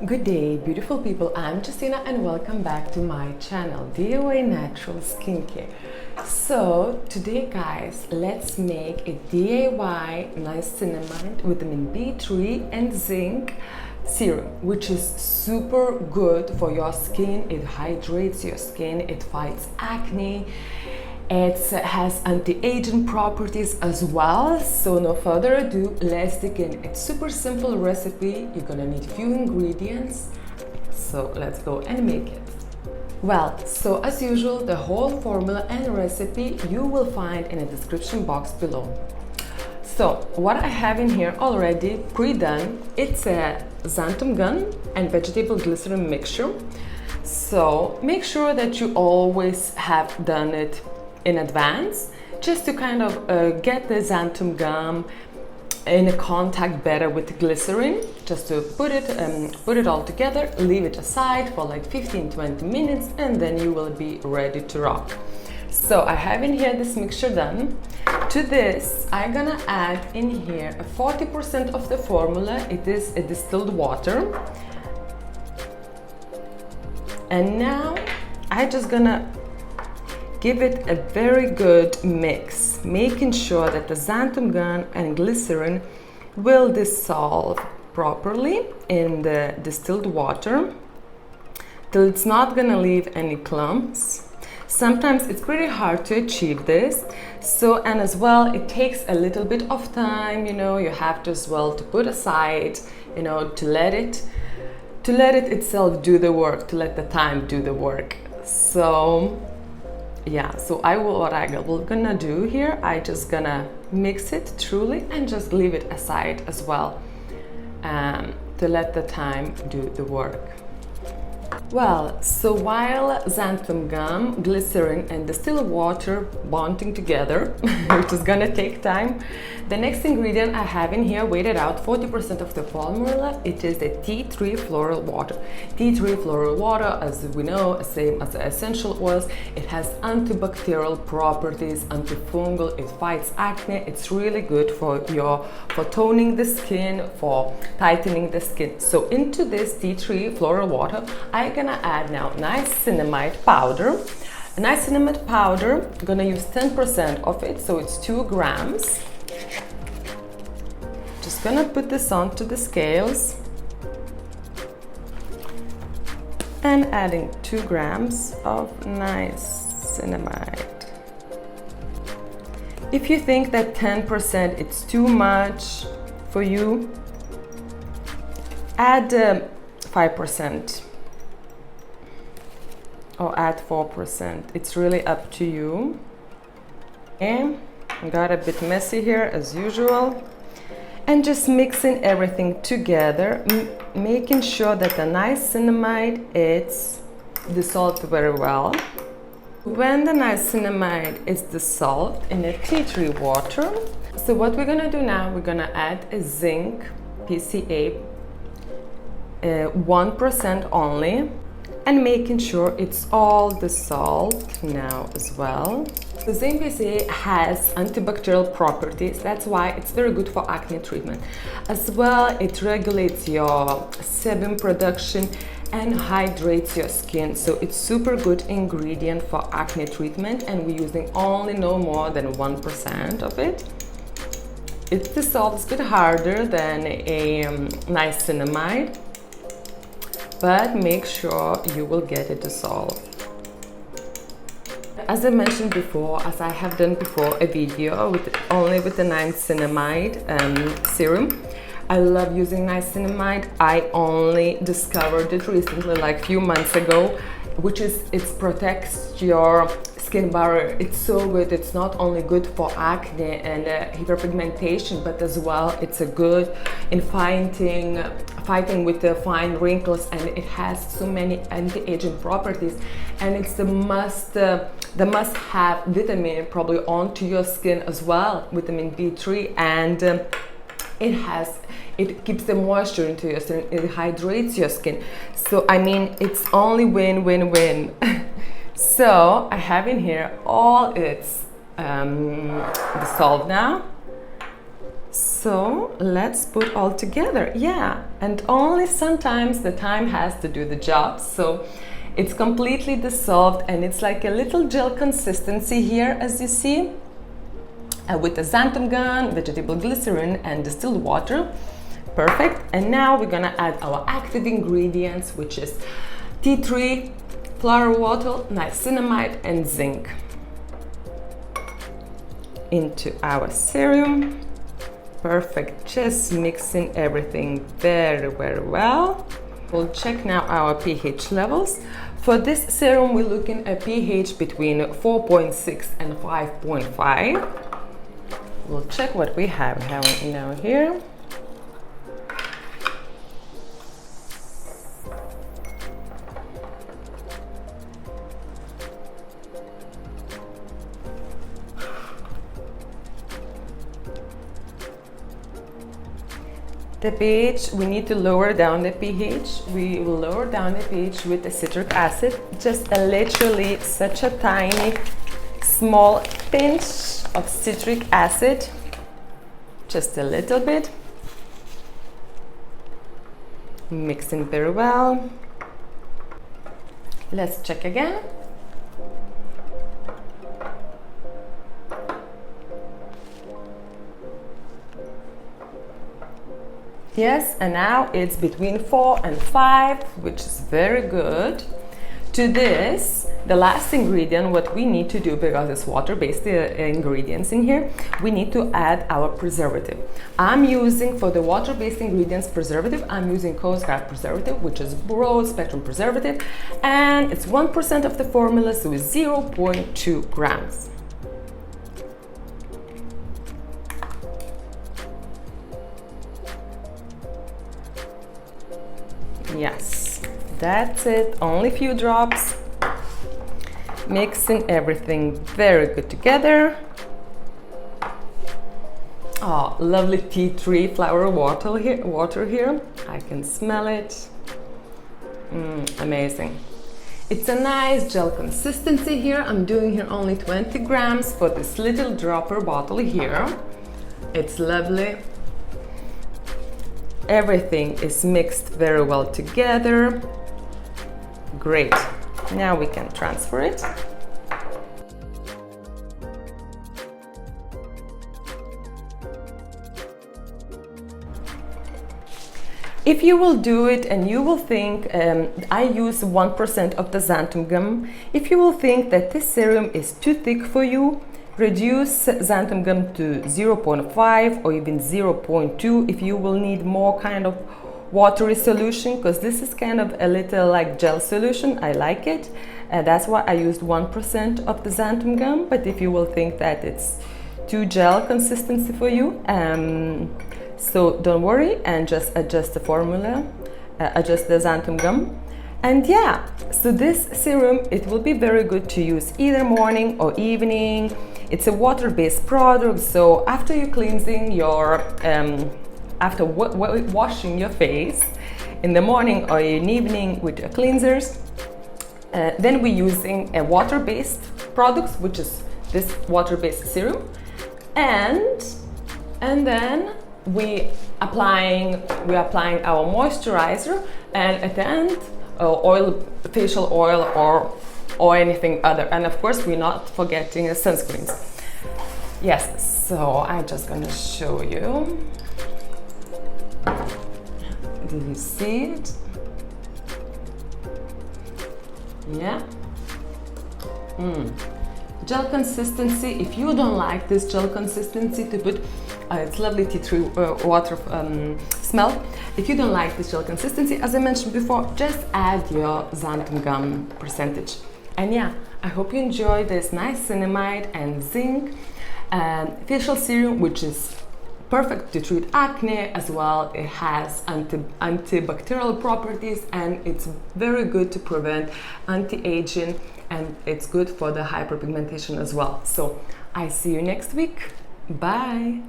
Good day, beautiful people. I'm Justina and welcome back to my channel, DIY Natural Skincare. So today guys, let's make a DIY niacinamide, vitamin B3 and zinc serum, which is super good for your skin. It hydrates your skin, it fights acne. It has anti-aging properties as well. So no further ado, let's dig in. It's super simple recipe. You're gonna need few ingredients. So let's go and make it. Well, so as usual, the whole formula and recipe you will find in the description box below. So what I have in here already pre-done, it's a Xanthum Gum and vegetable glycerin mixture. So make sure that you always have done it in advance, just to kind of get the Xanthum Gum in contact better with the glycerine, just to put it all together, leave it aside for like 15-20 minutes, and then you will be ready to rock. So I have in here this mixture done. To this I'm gonna add in here 40% of the formula. It is a distilled water, and now I'm just gonna give it a very good mix, making sure that the Xanthum Gum and glycerin will dissolve properly in the distilled water till it's not gonna leave any clumps. Sometimes it's pretty hard to achieve this, so, and as well it takes a little bit of time, you know, you have to as well to put aside, you know, to let it itself do the work, to let the time do the work. So yeah, so what I will gonna do here, I just gonna mix it truly and just leave it aside as well, to let the time do the work. Well, so while Xanthum Gum, glycerin and distilled water bonding together, which is gonna take time, the next ingredient I have in here, weighted out 40% of the formula, it is the tea tree floral water. Tea tree floral water, as we know, same as the essential oils, it has antibacterial properties, antifungal, it fights acne, it's really good for toning the skin, for tightening the skin. So into this tea tree floral water, I'm gonna add now niacinamide powder. Niacinamide powder, I'm gonna use 10% of it, so it's 2 grams. Just gonna put this onto the scales and adding 2 grams of niacinamide. If you think that 10% it's too much for you, add 5%. or add 4%. It's really up to you. And got a bit messy here as usual. And just mixing everything together, making sure that the niacinamide it's dissolved very well. When the niacinamide is dissolved in a tea tree water, so what we're gonna do now, we're gonna add a Zinc PCA 1% only, and making sure it's all dissolved now as well. The Zinc PCA has antibacterial properties, that's why it's very good for acne treatment. As well, it regulates your sebum production and hydrates your skin, so it's super good ingredient for acne treatment, and we're using only no more than 1% of it. It dissolves a bit harder than a niacinamide, but make sure you will get it dissolved. As I mentioned before, as I have done before a video only with the niacinamide serum, I love using niacinamide. I only discovered it recently, like a few months ago, which is it protects your skin barrier. It's so good. It's not only good for acne and hyperpigmentation, but as well it's a good in fighting with the fine wrinkles, and it has so many anti-aging properties, and it's the must-have vitamin probably onto your skin as well, vitamin B3, and it keeps the moisture into your skin, it hydrates your skin. So I mean, it's only win-win-win. So I have in here all it's dissolved now. So let's put all together. Yeah, and only sometimes the time has to do the job. So it's completely dissolved and it's like a little gel consistency here, as you see, with the xanthum gum, vegetable glycerin, and distilled water. Perfect. And now we're gonna add our active ingredients, which is tea tree, floral water, niacinamide, and zinc into our serum. Perfect. Just mixing everything very, very well. We'll check now our pH levels. For this serum, we're looking at pH between 4.6 and 5.5. We'll check what we have now here. The pH, we need to lower down the pH. We will lower down the pH with the citric acid, just literally such a tiny, small pinch of citric acid, just a little bit. Mixing very well. Let's check again. Yes, and now it's between 4 and 5, which is very good. To this, the last ingredient, what we need to do, because it's water-based ingredients in here, we need to add our preservative. I'm using, for the water-based ingredients preservative, I'm using Costgard Preservative, which is broad spectrum preservative, and it's 1% of the formula, so it's 0.2 grams. Yes, that's it, only a few drops. Mixing everything very good together. Oh, lovely tea tree flower water here. I can smell it. Amazing. It's a nice gel consistency here. I'm doing here only 20 grams for this little dropper bottle here. It's lovely. Everything is mixed very well together. Great. Now we can transfer it. If you will do it and you will think, I use 1% of the xanthum gum, if you will think that this serum is too thick for you, reduce xanthum gum to 0.5 or even 0.2 if you will need more kind of watery solution, because this is kind of a little like gel solution. I like it. That's why I used 1% of the xanthum gum. But if you will think that it's too gel consistency for you, so don't worry and just adjust the formula, adjust the xanthum gum. And yeah, so this serum, it will be very good to use either morning or evening. It's a water-based product, so after you cleansing your, after washing your face in the morning or in evening with your cleansers, then we're using a water-based product, which is this water-based serum, and then we're applying our moisturizer, and at the end, facial oil or anything other, and of course we're not forgetting sunscreens. Yes, so I'm just gonna show you. Do you see it? Yeah. Gel consistency. If you don't like this gel consistency to put, it's lovely tea tree water smell. If you don't like this gel consistency, as I mentioned before, just add your xanthum gum percentage. And yeah, I hope you enjoy this niacinamide and zinc facial serum, which is perfect to treat acne as well. It has antibacterial properties and it's very good to prevent anti-aging, and it's good for the hyperpigmentation as well. So I see you next week. Bye.